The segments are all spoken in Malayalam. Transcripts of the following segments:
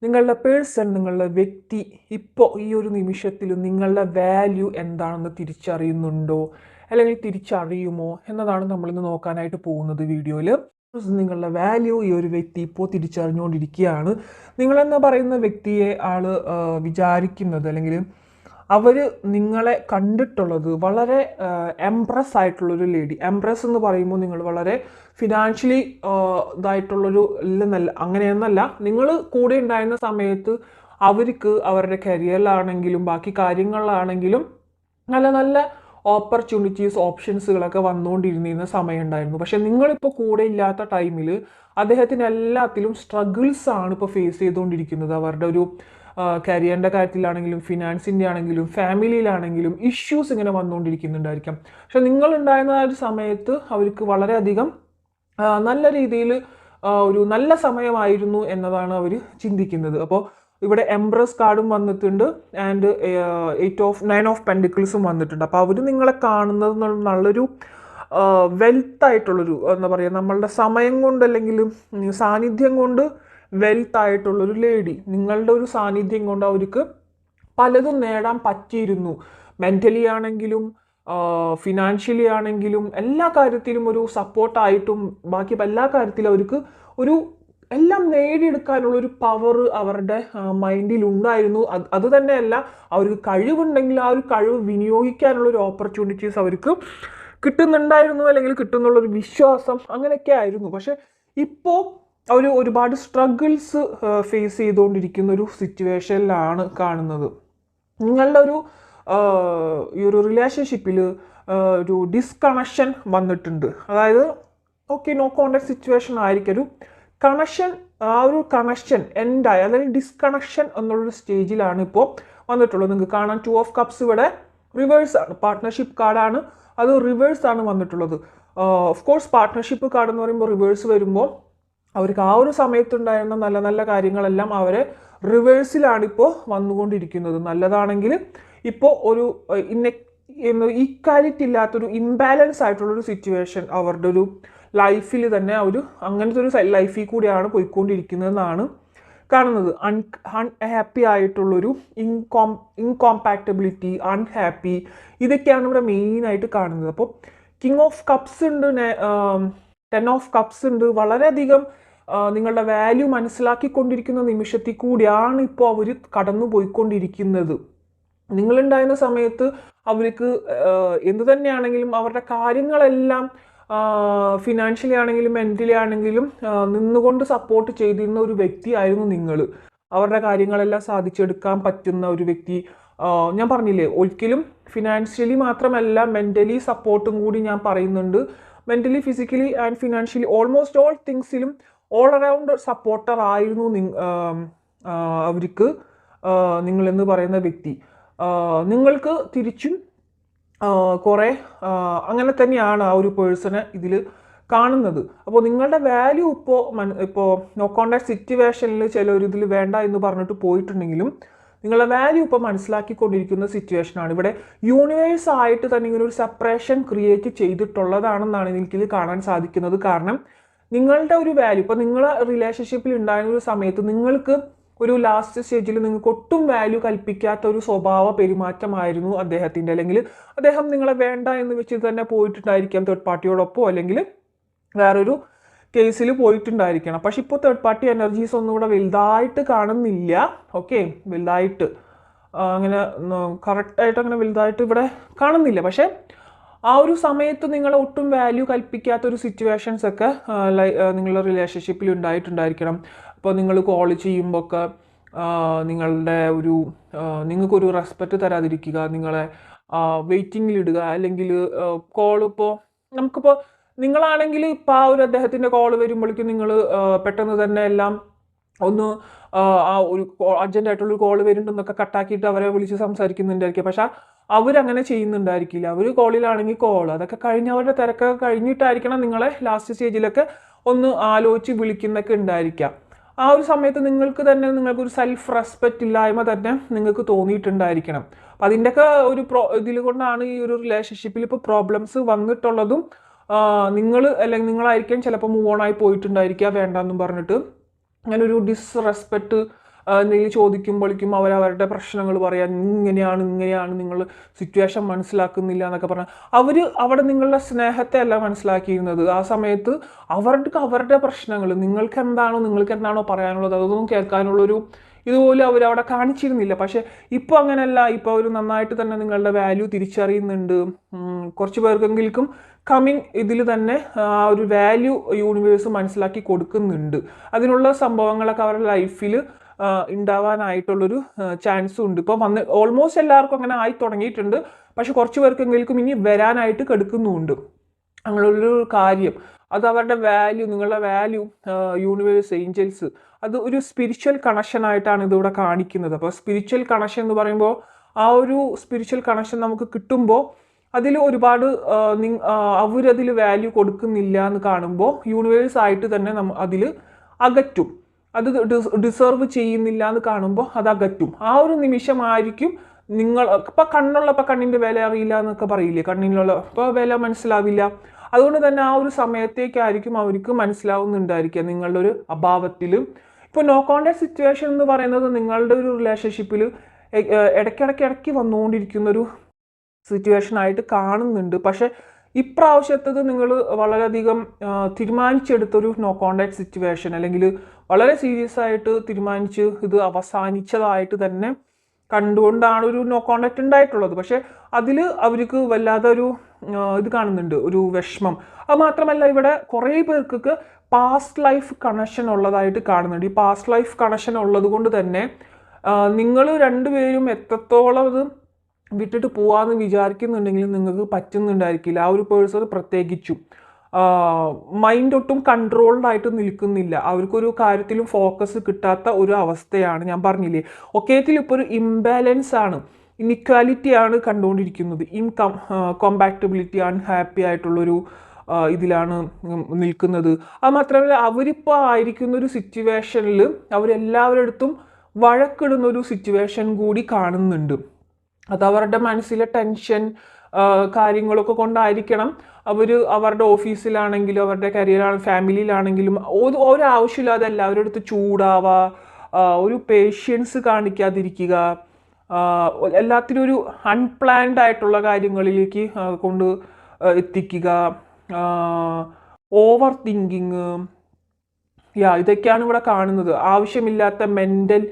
നിങ്ങളുടെ പേഴ്സൺ, നിങ്ങളുടെ വ്യക്തി ഇപ്പോൾ ഈ ഒരു നിമിഷത്തിൽ നിങ്ങളുടെ വാല്യൂ എന്താണെന്ന് തിരിച്ചറിയുന്നുണ്ടോ, അല്ലെങ്കിൽ തിരിച്ചറിയുമോ എന്നതാണ് നമ്മളിന്ന് നോക്കാനായിട്ട് പോകുന്നത് വീഡിയോയിൽ. നിങ്ങളുടെ വാല്യൂ ഈ ഒരു വ്യക്തി ഇപ്പോൾ തിരിച്ചറിഞ്ഞുകൊണ്ടിരിക്കുകയാണ്. നിങ്ങളെന്ന് പറയുന്ന വ്യക്തിയെ വിചാരിക്കുന്നത്, അല്ലെങ്കിൽ അവർ നിങ്ങളെ കണ്ടിട്ടുള്ളത് വളരെ എംപ്രസ് ആയിട്ടുള്ളൊരു ലേഡി. എംപ്രസ് എന്ന് പറയുമ്പോൾ നിങ്ങൾ വളരെ ഫിനാൻഷ്യലി ഇതായിട്ടുള്ളൊരു ഇല്ലെന്നല്ല, അങ്ങനെയൊന്നല്ല. നിങ്ങൾ കൂടെ ഉണ്ടായിരുന്ന സമയത്ത് അവർക്ക് അവരുടെ കരിയറിലാണെങ്കിലും ബാക്കി കാര്യങ്ങളിലാണെങ്കിലും നല്ല നല്ല ഓപ്പർച്യൂണിറ്റീസ്, ഓപ്ഷൻസുകളൊക്കെ വന്നുകൊണ്ടിരുന്ന സമയം ഉണ്ടായിരുന്നു. പക്ഷെ നിങ്ങളിപ്പോൾ കൂടെ ഇല്ലാത്ത ടൈമിൽ അദ്ദേഹത്തിന് എല്ലാത്തിലും സ്ട്രഗിൾസ് ആണ് ഇപ്പോൾ ഫേസ് ചെയ്തുകൊണ്ടിരിക്കുന്നത്. അവരുടെ ഒരു കരിയറിൻ്റെ കാര്യത്തിലാണെങ്കിലും ഫിനാൻസിൻ്റെ ആണെങ്കിലും ഫാമിലിയിലാണെങ്കിലും ഇഷ്യൂസ് ഇങ്ങനെ വന്നുകൊണ്ടിരിക്കുന്നുണ്ടായിരിക്കാം. പക്ഷെ നിങ്ങളുണ്ടായിരുന്ന ആ ഒരു സമയത്ത് അവർക്ക് വളരെയധികം നല്ല രീതിയിൽ ഒരു നല്ല സമയമായിരുന്നു എന്നതാണ് അവർ ചിന്തിക്കുന്നത്. അപ്പോൾ ഇവിടെ എംബ്രസ് കാർഡും വന്നിട്ടുണ്ട് ആൻഡ് 9 ഓഫ് പെൻഡിക്കിൾസും വന്നിട്ടുണ്ട്. അപ്പോൾ അവർ നിങ്ങളെ കാണുന്നത് നല്ലൊരു വെൽത്ത് ആയിട്ടുള്ളൊരു, എന്താ പറയുക, നമ്മളുടെ സമയം കൊണ്ട് അല്ലെങ്കിൽ സാന്നിധ്യം കൊണ്ട് വെൽത്ത് ആയിട്ടുള്ളൊരു ലേഡി. നിങ്ങളുടെ ഒരു സാന്നിധ്യം കൊണ്ട് അവർക്ക് പലതും നേടാൻ പറ്റിയിരുന്നു. മെൻ്റലി ആണെങ്കിലും ഫിനാൻഷ്യലി ആണെങ്കിലും എല്ലാ കാര്യത്തിലും ഒരു സപ്പോർട്ടായിട്ടും ബാക്കി എല്ലാ കാര്യത്തിലും അവർക്ക് ഒരു എല്ലാം നേടിയെടുക്കാനുള്ളൊരു പവർ അവരുടെ മൈൻഡിൽ ഉണ്ടായിരുന്നു. അത് തന്നെയല്ല, അവർക്ക് കഴിവുണ്ടെങ്കിൽ ആ ഒരു കഴിവ് വിനിയോഗിക്കാനുള്ളൊരു ഓപ്പർച്യൂണിറ്റീസ് അവർക്ക് കിട്ടുന്നുണ്ടായിരുന്നു, അല്ലെങ്കിൽ കിട്ടുന്നുള്ളൊരു വിശ്വാസം അങ്ങനെയൊക്കെ ആയിരുന്നു. പക്ഷെ ഇപ്പോൾ അവർ ഒരുപാട് സ്ട്രഗിൾസ് ഫേസ് ചെയ്തുകൊണ്ടിരിക്കുന്ന ഒരു സിറ്റുവേഷനിലാണ് കാണുന്നത്. നിങ്ങളുടെ ഒരു ഈ ഒരു റിലേഷൻഷിപ്പിൽ ഒരു ഡിസ്കണക്ഷൻ വന്നിട്ടുണ്ട്. അതായത് ഓക്കെ, നോ കോണ്ടാക്ട് സിറ്റുവേഷൻ ആയിരിക്കും, ഒരു കണക്ഷൻ, ആ ഒരു കണക്ഷൻ എൻഡായി, അതായത് ഡിസ്കണക്ഷൻ എന്നുള്ളൊരു സ്റ്റേജിലാണ് ഇപ്പോൾ വന്നിട്ടുള്ളത്. നിങ്ങൾക്ക് കാണാൻ 2 ഓഫ് കപ്സ് ഇവിടെ റിവേഴ്സ് ആണ്, പാർട്ട്ണർഷിപ്പ് കാർഡാണ്, അത് റിവേഴ്സ് ആണ് വന്നിട്ടുള്ളത്. ഓഫ് കോഴ്സ് പാർട്ട്ണർഷിപ്പ് കാർഡ് എന്ന് പറയുമ്പോൾ റിവേഴ്സ് വരുമ്പോൾ അവർക്ക് ആ ഒരു സമയത്തുണ്ടായിരുന്ന നല്ല നല്ല കാര്യങ്ങളെല്ലാം അവരെ റിവേഴ്സിലാണിപ്പോൾ വന്നുകൊണ്ടിരിക്കുന്നത്. നല്ലതാണെങ്കിൽ ഇപ്പോൾ ഒരു ഈക്വാലിറ്റി ഇല്ലാത്തൊരു ഇംബാലൻസ് ആയിട്ടുള്ളൊരു സിറ്റുവേഷൻ അവരുടെ ഒരു ലൈഫിൽ തന്നെ അങ്ങനത്തെ ഒരു ലൈഫിൽ കൂടിയാണ് പോയിക്കൊണ്ടിരിക്കുന്നതെന്നാണ് കാണുന്നത്. അൺഹാപ്പി ആയിട്ടുള്ളൊരു ഇൻകോമ്പാക്റ്റബിലിറ്റി, അൺഹാപ്പി, ഇതൊക്കെയാണ് ഇവിടെ മെയിനായിട്ട് കാണുന്നത്. അപ്പോൾ കിങ് ഓഫ് കപ്സ് ഉണ്ട്, 10 ഓഫ് കപ്സ് ഉണ്ട്. വളരെയധികം നിങ്ങളുടെ വാല്യൂ മനസ്സിലാക്കിക്കൊണ്ടിരിക്കുന്ന നിമിഷത്തിൽ കൂടിയാണ് ഇപ്പോൾ അവർ കടന്നു പോയിക്കൊണ്ടിരിക്കുന്നത്. നിങ്ങളുണ്ടായിരുന്ന സമയത്ത് അവർക്ക് എന്തു തന്നെയാണെങ്കിലും അവരുടെ കാര്യങ്ങളെല്ലാം ഫിനാൻഷ്യലി ആണെങ്കിലും മെൻ്റലി ആണെങ്കിലും നിന്നുകൊണ്ട് സപ്പോർട്ട് ചെയ്തിരുന്ന ഒരു വ്യക്തിയായിരുന്നു നിങ്ങൾ. അവരുടെ കാര്യങ്ങളെല്ലാം സാധിച്ചെടുക്കാൻ പറ്റുന്ന ഒരു വ്യക്തി. ഞാൻ പറഞ്ഞില്ലേ, ഒരിക്കലും ഫിനാൻഷ്യലി മാത്രമല്ല മെൻ്റലി സപ്പോർട്ടും കൂടി ഞാൻ പറയുന്നുണ്ട്. Mentally, physically and financially almost all തിങ്സിലും ഓൾ അറൗണ്ട് സപ്പോർട്ടർ ആയിരുന്നു അവർക്ക് നിങ്ങളെന്ന് പറയുന്ന വ്യക്തി. നിങ്ങൾക്ക് തിരിച്ചും കുറേ അങ്ങനെ തന്നെയാണ് ആ ഒരു പേഴ്സണെ ഇതിൽ കാണുന്നത്. അപ്പോൾ നിങ്ങളുടെ വാല്യൂ ഇപ്പോൾ നോ കോണ്ടാക്ട് സിറ്റുവേഷനിൽ ചിലൊരിതിൽ വേണ്ട എന്ന് പറഞ്ഞിട്ട് പോയിട്ടുണ്ടെങ്കിലും നിങ്ങളുടെ വാല്യൂ ഇപ്പോൾ മനസ്സിലാക്കിക്കൊണ്ടിരിക്കുന്ന സിറ്റുവേഷനാണ്. ഇവിടെ യൂണിവേഴ്സ് ആയിട്ട് തന്നെ ഇങ്ങനെ ഒരു സെപ്പറേഷൻ ക്രിയേറ്റ് ചെയ്തിട്ടുള്ളതാണെന്നാണ് എനിക്കിത് കാണാൻ സാധിക്കുന്നത്. കാരണം നിങ്ങളുടെ ഒരു വാല്യൂ ഇപ്പോൾ നിങ്ങൾ റിലേഷൻഷിപ്പിൽ ഉണ്ടായിരുന്ന ഒരു സമയത്ത് നിങ്ങൾക്ക് ഒരു ലാസ്റ്റ് സ്റ്റേജിൽ നിങ്ങൾക്ക് ഒട്ടും വാല്യൂ കൽപ്പിക്കാത്ത ഒരു സ്വഭാവ പെരുമാറ്റമായിരുന്നു അദ്ദേഹത്തിൻ്റെ, അല്ലെങ്കിൽ അദ്ദേഹം നിങ്ങളെ വേണ്ട എന്ന് വെച്ച് തന്നെ പോയിട്ടുണ്ടായിരിക്കാം തേർഡ് പാർട്ടിയോടൊപ്പം, അല്ലെങ്കിൽ വേറൊരു കേസിൽ പോയിട്ടുണ്ടായിരിക്കണം. പക്ഷെ ഇപ്പോൾ തേർഡ് പാർട്ടി എനർജീസ് ഒന്നും കൂടെ വലുതായിട്ട് കാണുന്നില്ല. ഓക്കെ, വലുതായിട്ട് അങ്ങനെ കറക്റ്റായിട്ട് അങ്ങനെ വലുതായിട്ട് ഇവിടെ കാണുന്നില്ല. പക്ഷേ ആ ഒരു സമയത്ത് നിങ്ങളെ ഒട്ടും വാല്യൂ കൽപ്പിക്കാത്തൊരു സിറ്റുവേഷൻസ് ഒക്കെ നിങ്ങളുടെ റിലേഷൻഷിപ്പിൽ ഉണ്ടായിട്ടുണ്ടായിരിക്കണം. അപ്പോൾ നിങ്ങൾ കോൾ ചെയ്യുമ്പോൾ ഒക്കെ നിങ്ങൾക്കൊരു റെസ്പെക്റ്റ് തരാതിരിക്കുക, നിങ്ങളെ വെയിറ്റിങ്ങിലിടുക, അല്ലെങ്കിൽ കോളിപ്പോൾ നമുക്കിപ്പോൾ നിങ്ങളാണെങ്കിൽ ഇപ്പോൾ ആ ഒരു അദ്ദേഹത്തിൻ്റെ കോൾ വരുമ്പോഴേക്കും നിങ്ങൾ പെട്ടെന്ന് തന്നെ എല്ലാം ഒന്ന് ആ ഒരു അർജൻറ്റായിട്ടുള്ളൊരു കോൾ വരുന്നുണ്ടെന്നൊക്കെ കട്ടാക്കിയിട്ട് അവരെ വിളിച്ച് സംസാരിക്കുന്നുണ്ടായിരിക്കും. പക്ഷെ അവരങ്ങനെ ചെയ്യുന്നുണ്ടായിരിക്കില്ല. അവർ കോളിലാണെങ്കിൽ കോൾ, അതൊക്കെ കഴിഞ്ഞ് അവരുടെ തിരക്കൊക്കെ കഴിഞ്ഞിട്ടായിരിക്കണം നിങ്ങളെ ലാസ്റ്റ് സ്റ്റേജിലൊക്കെ ഒന്ന് ആലോചിച്ച് വിളിക്കുന്നൊക്കെ ഉണ്ടായിരിക്കാം. ആ ഒരു സമയത്ത് നിങ്ങൾക്കൊരു സെൽഫ് റെസ്പെക്റ്റ് ഇല്ലായ്മ തന്നെ നിങ്ങൾക്ക് തോന്നിയിട്ടുണ്ടായിരിക്കണം. അപ്പം അതിൻ്റെയൊക്കെ ഒരു ഇതിൽ കൊണ്ടാണ് ഈ ഒരു റിലേഷൻഷിപ്പിൽ ഇപ്പോൾ പ്രോബ്ലംസ് വന്നിട്ടുള്ളതും. അല്ലെങ്കിൽ നിങ്ങളായിരിക്കും ചിലപ്പോൾ മൂവ് ഓൺ ആയി പോയിട്ടുണ്ടായിരിക്കുക വേണ്ടെന്നും പറഞ്ഞിട്ട്. അങ്ങനെ ഒരു ഡിസ്റെസ്പെക്റ്റ് എന്തെങ്കിലും ചോദിക്കുമ്പോഴേക്കും അവരവരുടെ പ്രശ്നങ്ങൾ പറയാൻ ഇങ്ങനെയാണ് നിങ്ങൾ സിറ്റുവേഷൻ മനസ്സിലാക്കുന്നില്ല എന്നൊക്കെ പറഞ്ഞാൽ അവിടെ നിങ്ങളുടെ സ്നേഹത്തെ അല്ല മനസ്സിലാക്കിയിരുന്നത്. ആ സമയത്ത് അവരുടെ പ്രശ്നങ്ങൾ നിങ്ങൾക്ക് എന്താണോ പറയാനുള്ളത് അതൊന്നും കേൾക്കാനുള്ളൊരു ഇതുപോലെ അവരവിടെ കാണിച്ചിരുന്നില്ല. പക്ഷെ ഇപ്പോൾ അങ്ങനെയല്ല. ഇപ്പോൾ അവർ നന്നായിട്ട് തന്നെ നിങ്ങളുടെ വാല്യൂ തിരിച്ചറിയുന്നുണ്ട്. കുറച്ച് പേർക്കെങ്കിലും ഇതിൽ തന്നെ ആ ഒരു വാല്യൂ യൂണിവേഴ്സ് മനസ്സിലാക്കി കൊടുക്കുന്നുണ്ട്. അതിനുള്ള സംഭവങ്ങളൊക്കെ അവരുടെ ലൈഫിൽ ഉണ്ടാവാനായിട്ടുള്ളൊരു ചാൻസും ഉണ്ട്. ഇപ്പോൾ ഓൾമോസ്റ്റ് എല്ലാവർക്കും അങ്ങനെ ആയി തുടങ്ങിയിട്ടുണ്ട്. പക്ഷെ കുറച്ച് പേർക്കെങ്കിലും ഇനി വരാനായിട്ട് കെടുക്കുന്നുമുണ്ട്. അങ്ങനെയുള്ളൊരു കാര്യം അത് അവരുടെ വാല്യൂ, നിങ്ങളുടെ വാല്യൂ യൂണിവേഴ്സ്, ഏഞ്ചൽസ് അത് ഒരു സ്പിരിച്വൽ കണക്ഷൻ ആയിട്ടാണ് ഇതിവിടെ കാണിക്കുന്നത്. അപ്പോൾ സ്പിരിച്വൽ കണക്ഷൻ എന്ന് പറയുമ്പോൾ ആ ഒരു സ്പിരിച്വൽ കണക്ഷൻ നമുക്ക് കിട്ടുമ്പോൾ അതിൽ ഒരുപാട് അവരതിൽ വാല്യൂ കൊടുക്കുന്നില്ല എന്ന് കാണുമ്പോൾ യൂണിവേഴ്സ് ആയിട്ട് തന്നെ അതിൽ അകറ്റും. അത് ഡിസേർവ് ചെയ്യുന്നില്ല എന്ന് കാണുമ്പോൾ അത് അകറ്റും. ആ ഒരു നിമിഷമായിരിക്കും ഇപ്പം കണ്ണിൻ്റെ വില അറിയില്ല എന്നൊക്കെ പറയില്ലേ, കണ്ണിനുള്ള ഇപ്പോൾ വില മനസ്സിലാവില്ല. അതുകൊണ്ട് തന്നെ ആ ഒരു സമയത്തേക്കായിരിക്കും അവർക്ക് മനസ്സിലാവുന്നുണ്ടായിരിക്കുക നിങ്ങളുടെ ഒരു അഭാവത്തിൽ. ഇപ്പോൾ നോ കോണ്ടാക്ട് സിറ്റുവേഷൻ എന്ന് പറയുന്നത് നിങ്ങളുടെ ഒരു റിലേഷൻഷിപ്പിൽ ഇടയ്ക്കിടയ്ക്ക് വന്നുകൊണ്ടിരിക്കുന്നൊരു സിറ്റുവേഷൻ ആയിട്ട് കാണുന്നുണ്ട്. പക്ഷെ ഇപ്രാവശ്യത്തത് നിങ്ങൾ വളരെയധികം തീരുമാനിച്ചെടുത്തൊരു നോ കോണ്ടാക്ട് സിറ്റുവേഷൻ, അല്ലെങ്കിൽ വളരെ സീരിയസ് ആയിട്ട് തീരുമാനിച്ച് ഇത് അവസാനിച്ചതായിട്ട് തന്നെ കണ്ടുകൊണ്ടാണ് ഒരു നോ കോണ്ടാക്ട് ഉണ്ടായിട്ടുള്ളത്. പക്ഷെ അതിൽ അവർക്ക് വല്ലാതെ ഒരു ഇത് കാണുന്നുണ്ട്, ഒരു വിഷമം. അത് മാത്രമല്ല ഇവിടെ കുറേ പേർക്കൊക്കെ പാസ്റ്റ് ലൈഫ് കണക്ഷൻ ഉള്ളതായിട്ട് കാണുന്നുണ്ട്. ഈ പാസ്റ്റ് ലൈഫ് കണക്ഷൻ ഉള്ളത് കൊണ്ട് തന്നെ നിങ്ങൾ രണ്ടുപേരും എത്രത്തോളം അത് വിട്ടിട്ട് പോവാന്ന് വിചാരിക്കുന്നുണ്ടെങ്കിലും നിങ്ങൾക്ക് പറ്റുന്നുണ്ടായിരിക്കില്ല. ആ ഒരു പേഴ്സൺ പ്രത്യേകിച്ചും മൈൻഡ് ഒട്ടും കൺട്രോൾഡ് ആയിട്ട് നിൽക്കുന്നില്ല. അവർക്കൊരു കാര്യത്തിലും ഫോക്കസ് കിട്ടാത്ത ഒരു അവസ്ഥയാണ്. ഞാൻ പറഞ്ഞില്ലേ, ഒക്കേത്തിൽ ഇപ്പോൾ ഒരു ഇംബാലൻസ് ആണ്, ഇൻഇക്വാലിറ്റി ആണ് കണ്ടുകൊണ്ടിരിക്കുന്നത്. കോമ്പാക്റ്റബിലിറ്റി, അൺഹാപ്പി ആയിട്ടുള്ളൊരു ഇതിലാണ് നിൽക്കുന്നത്. അത് മാത്രമല്ല അവരിപ്പോൾ ആയിരിക്കുന്ന ഒരു സിറ്റുവേഷനിൽ അവരെല്ലാവരുടെ അടുത്തും വഴക്കിടുന്നൊരു സിറ്റുവേഷൻ കൂടി കാണുന്നുണ്ട്. അത് അവരുടെ മനസ്സിലെ ടെൻഷൻ കാര്യങ്ങളൊക്കെ കൊണ്ടായിരിക്കണം അവരുടെ ഓഫീസിലാണെങ്കിലും അവരുടെ ഫാമിലിയിലാണെങ്കിലും ഒരാവശ്യമില്ലാതെ എല്ലാവരുടെ അടുത്ത് ചൂടാവുക, ഒരു പേഷ്യൻസ് കാണിക്കാതിരിക്കുക, എല്ലാത്തിനും ഒരു അൺപ്ലാൻഡ് ആയിട്ടുള്ള കാര്യങ്ങളിലേക്ക് കൊണ്ട് എത്തിക്കുക, ഓവർ തിങ്കിങ്, ഇതൊക്കെയാണ് ഇവിടെ കാണുന്നത്. ആവശ്യമില്ലാത്ത മെൻ്റൽ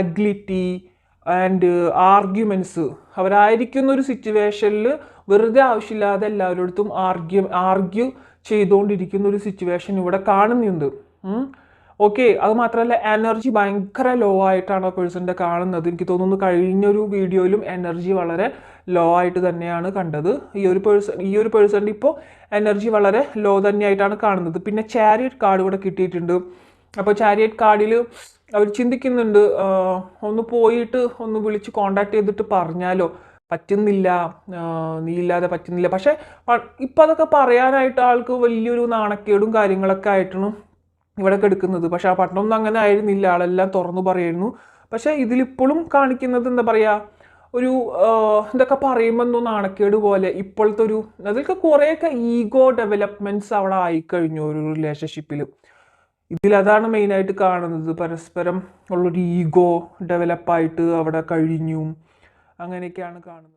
അഗ്ലിറ്റി ആൻഡ് ആർഗ്യുമെൻറ്റ്സ്. അവരായിരിക്കുന്ന ഒരു സിറ്റുവേഷനിൽ വെറുതെ ആവശ്യമില്ലാതെ എല്ലാവരുടെ ആർഗ്യൂ ചെയ്തുകൊണ്ടിരിക്കുന്ന ഒരു സിറ്റുവേഷൻ ഇവിടെ കാണുന്നുണ്ട്. ഓക്കെ, അത് മാത്രമല്ല എനർജി ഭയങ്കര ലോ ആയിട്ടാണ് ആ പേഴ്സണിൻ്റെ കാണുന്നത്. എനിക്ക് തോന്നുന്നു കഴിഞ്ഞൊരു വീഡിയോയിലും എനർജി വളരെ ലോ ആയിട്ട് തന്നെയാണ് കണ്ടത്. ഈ ഒരു പേഴ്സണിൻ്റെ ഇപ്പോൾ എനർജി വളരെ ലോ തന്നെയായിട്ടാണ് കാണുന്നത്. പിന്നെ ചാരിയറ്റ് കാർഡ് ഇവിടെ കിട്ടിയിട്ടുണ്ട്. അപ്പോൾ ചാരിയറ്റ് കാർഡിൽ അവർ ചിന്തിക്കുന്നുണ്ട്, ഒന്ന് പോയിട്ട് ഒന്ന് വിളിച്ച് കോണ്ടാക്ട് ചെയ്തിട്ട് പറഞ്ഞാലോ, പറ്റുന്നില്ല, നീ ഇല്ലാതെ പറ്റുന്നില്ല. പക്ഷെ ഇപ്പം അതൊക്കെ പറയാനായിട്ട് ആൾക്ക് വലിയൊരു നാണക്കേടും കാര്യങ്ങളൊക്കെ ആയിട്ടാണ് ഇവിടെ എടുക്കുന്നത്. പക്ഷെ ആ പട്ടണമൊന്നും അങ്ങനെ ആയിരുന്നില്ല, ആളെല്ലാം തുറന്നു പറയായിരുന്നു. പക്ഷെ ഇതിലിപ്പോഴും കാണിക്കുന്നത് എന്താ പറയുക, ഒരു ഇതൊക്കെ പറയുമ്പോൾ എന്തോ നാണക്കേട് പോലെ. ഇപ്പോഴത്തെ അതൊക്കെ കുറേയൊക്കെ ഈഗോ ഡെവലപ്മെൻറ്റ്സ് അവിടെ ആയിക്കഴിഞ്ഞു ഒരു റിലേഷൻഷിപ്പിൽ. ഇതിലതാണ് മെയിനായിട്ട് കാണുന്നത്. പരസ്പരം ഉള്ളൊരു ഈഗോ ഡെവലപ്പായിട്ട് അവിടെ കഴിഞ്ഞു, അങ്ങനെയൊക്കെയാണ് കാണുന്നത്.